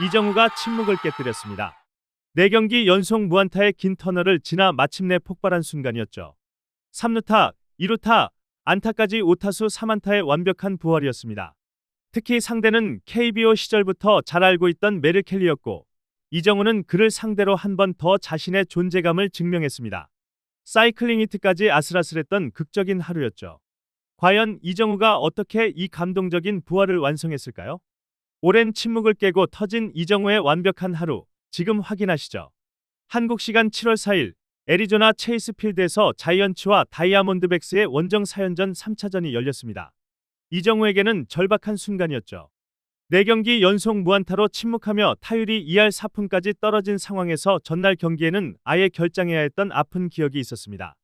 이정우가 침묵을 깨뜨렸습니다. 4경기 연속 무안타의 긴 터널을 지나 마침내 폭발한 순간이었죠. 3루타, 2루타, 안타까지 5타수 3안타의 완벽한 부활이었습니다. 특히 상대는 KBO 시절부터 잘 알고 있던 메르 켈리였고 이정우는 그를 상대로 한 번 더 자신의 존재감을 증명했습니다. 사이클링 히트까지 아슬아슬했던 극적인 하루였죠. 과연 이정우가 어떻게 이 감동적인 부활을 완성했을까요? 오랜 침묵을 깨고 터진 이정우의 완벽한 하루, 지금 확인하시죠. 한국 시간 7월 4일 애리조나 체이스 필드에서 자이언츠와 다이아몬드백스의 원정 4연전 3차전이 열렸습니다. 이정우에게는 절박한 순간이었죠. 4경기 연속 무안타로 침묵하며 타율이 2할 4푼까지 떨어진 상황에서 전날 경기에는 아예 결장해야 했던 아픈 기억이 있었습니다.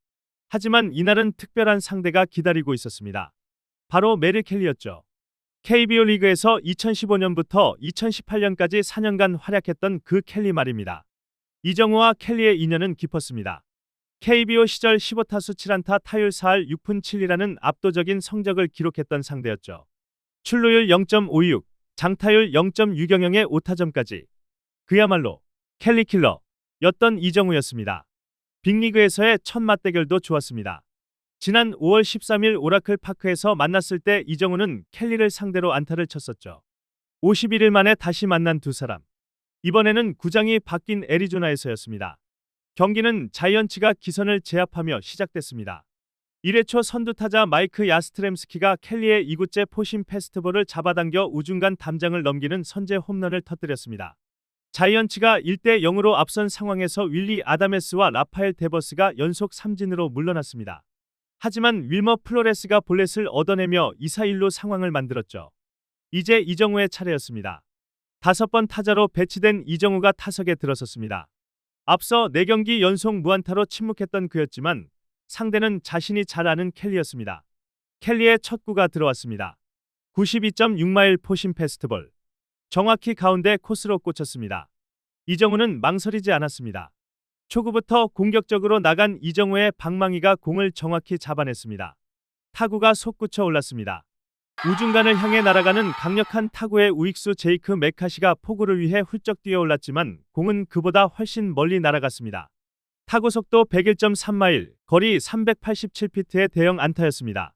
하지만 이날은 특별한 상대가 기다리고 있었습니다. 바로 메르 켈리였죠. KBO 리그에서 2015년부터 2018년까지 4년간 활약했던 그 켈리 말입니다. 이정우와 켈리의 인연은 깊었습니다. KBO 시절 15타수 7안타 타율 4할 6푼 7리라는 압도적인 성적을 기록했던 상대였죠. 출루율 0.56, 장타율 0.600의 5타점까지. 그야말로 켈리 킬러였던 이정우였습니다. 빅리그에서의 첫 맞대결도 좋았습니다. 지난 5월 13일 오라클 파크에서 만났을 때 이정우는 켈리를 상대로 안타를 쳤었죠. 51일 만에 다시 만난 두 사람. 이번에는 구장이 바뀐 애리조나에서였습니다. 경기는 자이언츠가 기선을 제압하며 시작됐습니다. 1회 초 선두타자 마이크 야스트렘스키가 켈리의 2구째 포심 패스트볼을 잡아당겨 우중간 담장을 넘기는 선제 홈런을 터뜨렸습니다. 자이언츠가 1대 0으로 앞선 상황에서 윌리 아다메스와 라파엘 데버스가 연속 삼진으로 물러났습니다. 하지만 윌머 플로레스가 볼넷을 얻어내며 2-1로 상황을 만들었죠. 이제 이정우의 차례였습니다. 5번 타자로 배치된 이정우가 타석에 들어섰습니다. 앞서 4경기 연속 무안타로 침묵했던 그였지만 상대는 자신이 잘 아는 켈리였습니다. 켈리의 첫 구가 들어왔습니다. 92.6마일 포심 패스트볼. 정확히 가운데 코스로 꽂혔습니다. 이정우는 망설이지 않았습니다. 초구부터 공격적으로 나간 이정우의 방망이가 공을 정확히 잡아냈습니다. 타구가 솟구쳐 올랐습니다. 우중간을 향해 날아가는 강력한 타구의 우익수 제이크 메카시가 포구를 위해 훌쩍 뛰어올랐지만 공은 그보다 훨씬 멀리 날아갔습니다. 타구 속도 101.3마일, 거리 387피트의 대형 안타였습니다.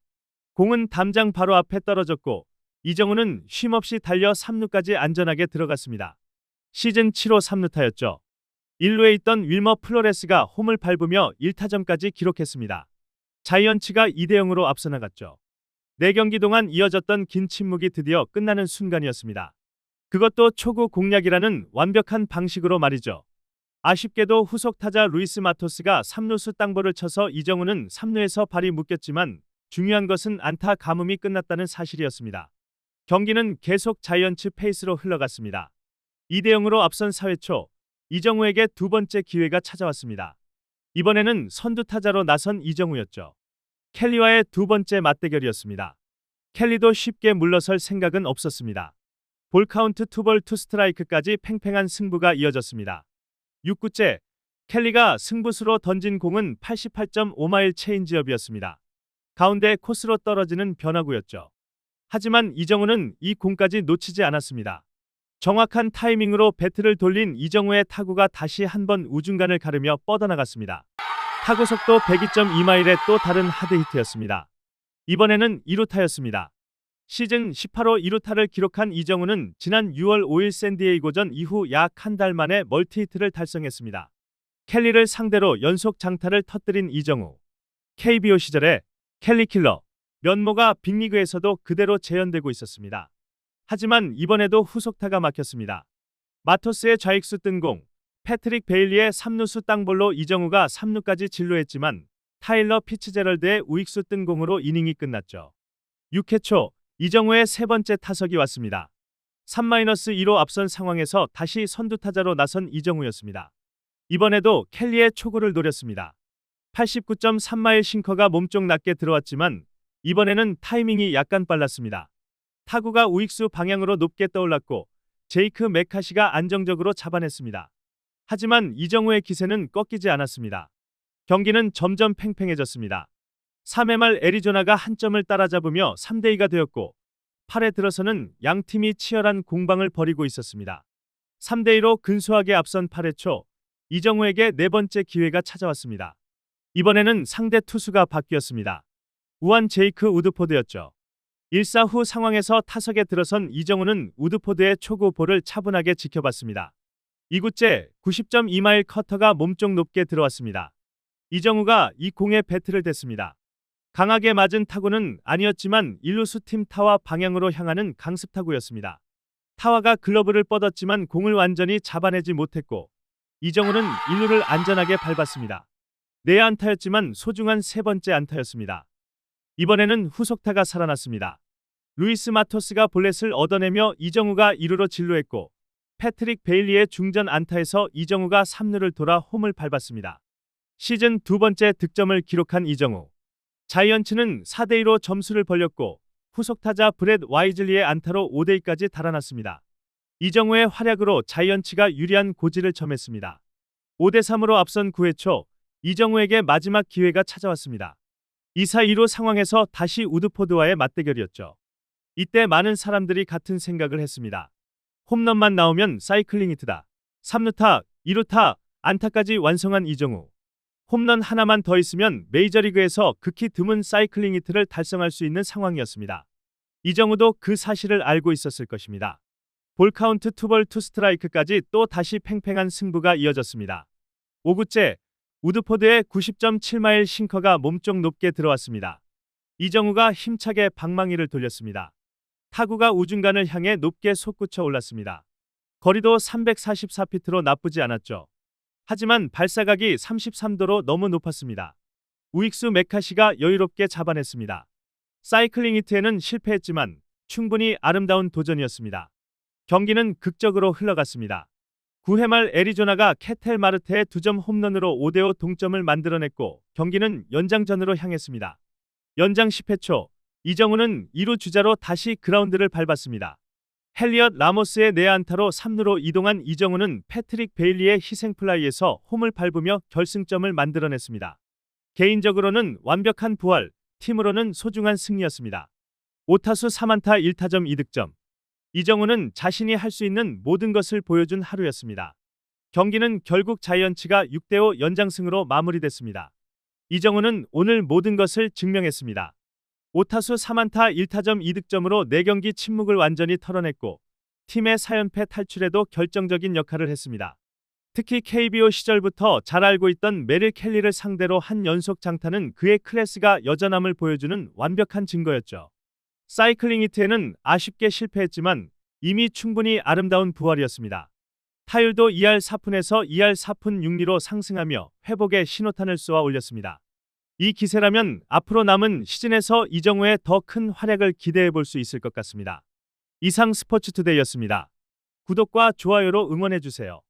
공은 담장 바로 앞에 떨어졌고 이정우는 쉼없이 달려 3루까지 안전하게 들어갔습니다. 시즌 7호 3루타였죠. 1루에 있던 윌머 플로레스가 홈을 밟으며 1타점까지 기록했습니다. 자이언츠가 2대 0으로 앞서 나갔죠. 4경기 동안 이어졌던 긴 침묵이 드디어 끝나는 순간이었습니다. 그것도 초구 공략이라는 완벽한 방식으로 말이죠. 아쉽게도 후속 타자 루이스 마토스가 3루수 땅볼을 쳐서 이정우는 3루에서 발이 묶였지만 중요한 것은 안타 가뭄이 끝났다는 사실이었습니다. 경기는 계속 자이언츠 페이스로 흘러갔습니다. 2대 0으로 앞선 4회 초 이정우에게 두 번째 기회가 찾아왔습니다. 이번에는 선두 타자로 나선 이정우였죠. 켈리와의 두 번째 맞대결이었습니다. 켈리도 쉽게 물러설 생각은 없었습니다. 볼 카운트 2볼 2스트라이크까지 팽팽한 승부가 이어졌습니다. 6구째 켈리가 승부수로 던진 공은 88.5마일 체인지업이었습니다. 가운데 코스로 떨어지는 변화구였죠. 하지만 이정우는 이 공까지 놓치지 않았습니다. 정확한 타이밍으로 배트를 돌린 이정우의 타구가 다시 한번 우중간을 가르며 뻗어나갔습니다. 타구 속도 102.2마일의 또 다른 하드히트였습니다. 이번에는 2루타였습니다. 시즌 18호 2루타를 기록한 이정우는 지난 6월 5일 샌디에이고전 이후 약 한 달 만에 멀티히트를 달성했습니다. 켈리를 상대로 연속 장타를 터뜨린 이정우. KBO 시절에 켈리 킬러 면모가 빅리그에서도 그대로 재현되고 있었습니다. 하지만 이번에도 후속타가 막혔습니다. 마토스의 좌익수 뜬 공, 패트릭 베일리의 3루수 땅볼로 이정우가 3루까지 진루했지만 타일러 피츠제럴드의 우익수 뜬 공으로 이닝이 끝났죠. 6회 초 이정우의 세 번째 타석이 왔습니다. 3-2로 앞선 상황에서 다시 선두 타자로 나선 이정우였습니다. 이번에도 켈리의 초구를 노렸습니다. 89.3마일 싱커가 몸쪽 낮게 들어왔지만 이번에는 타이밍이 약간 빨랐습니다. 타구가 우익수 방향으로 높게 떠올랐고 제이크 메카시가 안정적으로 잡아냈습니다. 하지만 이정우의 기세는 꺾이지 않았습니다. 경기는 점점 팽팽해졌습니다. 3회 말 애리조나가 한 점을 따라잡으며 3대2가 되었고 8회 들어서는 양 팀이 치열한 공방을 벌이고 있었습니다. 3대2로 근소하게 앞선 8회 초 이정우에게 네 번째 기회가 찾아왔습니다. 이번에는 상대 투수가 바뀌었습니다. 우한 제이크 우드포드였죠. 1사 후 상황에서 타석에 들어선 이정우는 우드포드의 초구 볼을 차분하게 지켜봤습니다. 2구째 90.2마일 커터가 몸쪽 높게 들어왔습니다. 이정우가 이 공에 배트를 댔습니다. 강하게 맞은 타구는 아니었지만 일루수 팀 타와 방향으로 향하는 강습 타구였습니다. 타와가 글러브를 뻗었지만 공을 완전히 잡아내지 못했고 이정우는 일루를 안전하게 밟았습니다. 네 안타였지만 소중한 세 번째 안타였습니다. 이번에는 후속타가 살아났습니다. 루이스 마토스가 볼넷을 얻어내며 이정우가 2루로 진루했고 패트릭 베일리의 중전 안타에서 이정우가 3루를 돌아 홈을 밟았습니다. 시즌 두 번째 득점을 기록한 이정우. 자이언츠는 4대2로 점수를 벌렸고 후속타자 브렛 와이즐리의 안타로 5대2까지 달아났습니다. 이정우의 활약으로 자이언츠가 유리한 고지를 점했습니다. 5대3으로 앞선 9회 초 이정우에게 마지막 기회가 찾아왔습니다. 2사 2루 상황에서 다시 우드포드와의 맞대결이었죠. 이때 많은 사람들이 같은 생각을 했습니다. 홈런만 나오면 사이클링 히트다. 3루타, 2루타, 안타까지 완성한 이정우. 홈런 하나만 더 있으면 메이저리그에서 극히 드문 사이클링 히트를 달성할 수 있는 상황이었습니다. 이정우도 그 사실을 알고 있었을 것입니다. 볼카운트 투볼 투스트라이크까지 또 다시 팽팽한 승부가 이어졌습니다. 5구째 우드포드의 90.7마일 싱커가 몸쪽 높게 들어왔습니다. 이정우가 힘차게 방망이를 돌렸습니다. 타구가 우중간을 향해 높게 솟구쳐 올랐습니다. 거리도 344피트로 나쁘지 않았죠. 하지만 발사각이 33도로 너무 높았습니다. 우익수 메카시가 여유롭게 잡아냈습니다. 사이클링 히트에는 실패했지만 충분히 아름다운 도전이었습니다. 경기는 극적으로 흘러갔습니다. 9회 말 애리조나가 캐텔 마르테의 2점 홈런으로 5대5 동점을 만들어냈고 경기는 연장전으로 향했습니다. 연장 10회 초 이정우는 2루 주자로 다시 그라운드를 밟았습니다. 헬리엇 라모스의 내안타로 3루로 이동한 이정우는 패트릭 베일리의 희생플라이에서 홈을 밟으며 결승점을 만들어냈습니다. 개인적으로는 완벽한 부활, 팀으로는 소중한 승리였습니다. 5타수 3안타 1타점 2득점. 이정우는 자신이 할 수 있는 모든 것을 보여준 하루였습니다. 경기는 결국 자이언츠가 6대5 연장승으로 마무리됐습니다. 이정우는 오늘 모든 것을 증명했습니다. 5타수 3안타 1타점 2득점으로 4경기 침묵을 완전히 털어냈고 팀의 4연패 탈출에도 결정적인 역할을 했습니다. 특히 KBO 시절부터 잘 알고 있던 메릴 켈리를 상대로 한 연속 장타는 그의 클래스가 여전함을 보여주는 완벽한 증거였죠. 사이클링 히트에는 아쉽게 실패했지만 이미 충분히 아름다운 부활이었습니다. 타율도 2할 4푼에서 2할 4푼 6리로 상승하며 회복의 신호탄을 쏘아 올렸습니다. 이 기세라면 앞으로 남은 시즌에서 이정우의 더 큰 활약을 기대해 볼 수 있을 것 같습니다. 이상 스포츠투데이였습니다. 구독과 좋아요로 응원해 주세요.